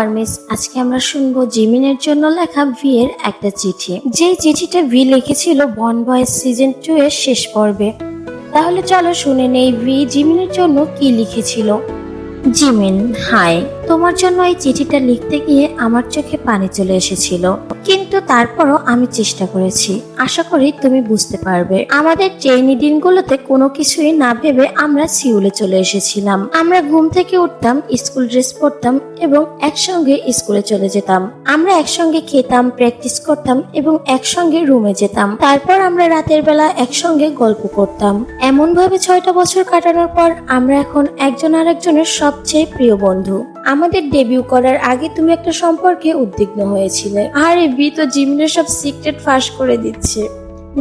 Armies, আজকে আমরা শুনবো জিমিনের জন্য লেখা ভি এর একটা চিঠি। যে চিঠিটা ভি লিখেছিল বন বয়েজ সিজন 2 এর শেষ পর্বে। তাহলে চলো শুনে নেই ভি জিমিনের জন্য কি লিখেছিল। জিমিন, হাই, তোমার জন্য এই চিঠিটা লিখতে গিয়ে আমার চোখে পানি চলে এসেছিল, কিন্তু তারপরও আমি চেষ্টা করেছি। আশা করি তুমি বুঝতে পারবে। আমাদের ট্রেনি দিনগুলোতে কোনো কিছুই না ভেবে আমরা সিউলে চলে এসেছিলাম। আমরা ঘুম থেকে উঠতাম, স্কুল ড্রেস পরতাম এবং একসঙ্গে স্কুলে চলে যেতাম। আমরা একসঙ্গে খেতাম, প্র্যাকটিস করতাম এবং একসঙ্গে রুমে যেতাম। তারপর আমরা রাতের বেলা একসঙ্গে গল্প করতাম। এমন ভাবে 6টা বছর কাটানোর পর আমরা এখন একজন আরেকজনের সবচেয়ে প্রিয় বন্ধু। আমাদের ডেবিউ করার আগে তুমি একটা সম্পর্কে উদ্বিগ্ন হয়েছিলে। আর ভি তো জিমিনের সব সিক্রেট ফাঁস করে দিচ্ছে।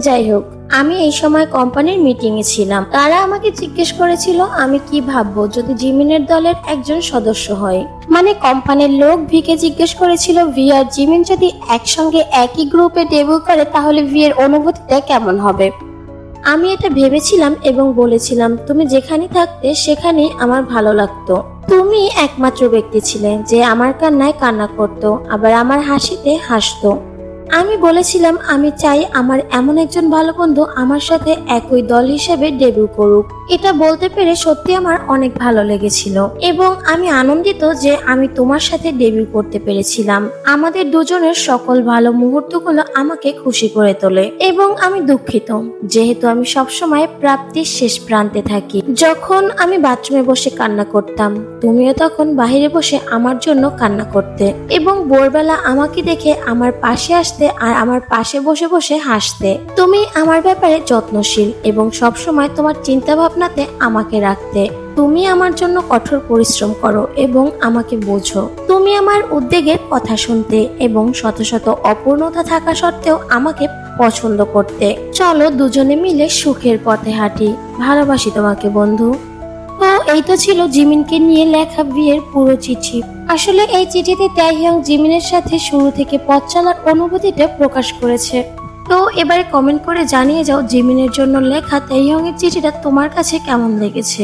যাই হোক, আমি এই সময় কোম্পানির মিটিং এ ছিলাম। তারা আমাকে জিজ্ঞেস করেছিল আমি কি ভাববো যদি জিমিনের দলের একজন সদস্য হয়। মানে কোম্পানির লোক ভিকে জিজ্ঞেস করেছিল ভি আর জিমিন যদি একসঙ্গে একই গ্রুপে ডেবিউ করে তাহলে ভি এর অনুভূতিটা কেমন হবে। আমি এটা ভেবেছিলাম এবং বলেছিলাম তুমি যেখানেই থাকতে সেখানেই আমার ভালো লাগতো। তুমি একমাত্র ব্যক্তি ছিলে যে আমার কান্নায় কান্না করতো, আবার আমার হাসিতে হাসতো। আমি বলেছিলাম আমি চাই আমার এমন একজন ভালো বন্ধু আমার সাথে একই দল হিসেবে ডেবিউ করুক। এটা বলতে পেরে সত্যি আমার অনেক ভালো লেগেছিল এবং আমি আনন্দিত যে আমি তোমার সাথে ডেবিউ করতে পেরেছিলাম। আমাদের দুজনের সকল ভালো মুহূর্তগুলো আমাকে খুশি করে তোলে এবং আমি দুঃখিত যেহেতু আমি সবসময় প্রাপ্তির শেষ প্রান্তে থাকি। যখন আমি বাথরুমে বসে কান্না করতাম, তুমিও তখন বাহিরে বসে আমার জন্য কান্না করতে এবং ভোরবেলা আমাকে দেখে আমার পাশে আসতে আর আমার পাশে বসে বসে হাসতে। তুমি আমার ব্যাপারে যত্নশীল এবং সবসময় তোমার চিন্তা ভাবনাতে আমাকে রাখতে। তুমি আমার জন্য কঠোর পরিশ্রম করো এবং আমাকে বোঝো। তুমি আমার উদ্বেগের কথা শুনতে এবং শত শত অপূর্ণতা থাকা সত্ত্বেও আমাকে পছন্দ করতে। চলো দুজনে মিলে সুখের পথে হাঁটি। ভালোবাসি তোমাকে বন্ধু। তো এই তো ছিল জিমিনকে নিয়ে লেখা ভি এর পুরো চিঠি। আসলে এই চিঠিতে তাইহং জিমিনের সাথে শুরু থেকে পথ চলার অনুভূতিটা প্রকাশ করেছে। তো এবারে কমেন্ট করে জানিয়ে যাও জিমিনের জন্য লেখা তাইহং এর চিঠিটা তোমার কাছে কেমন লেগেছে।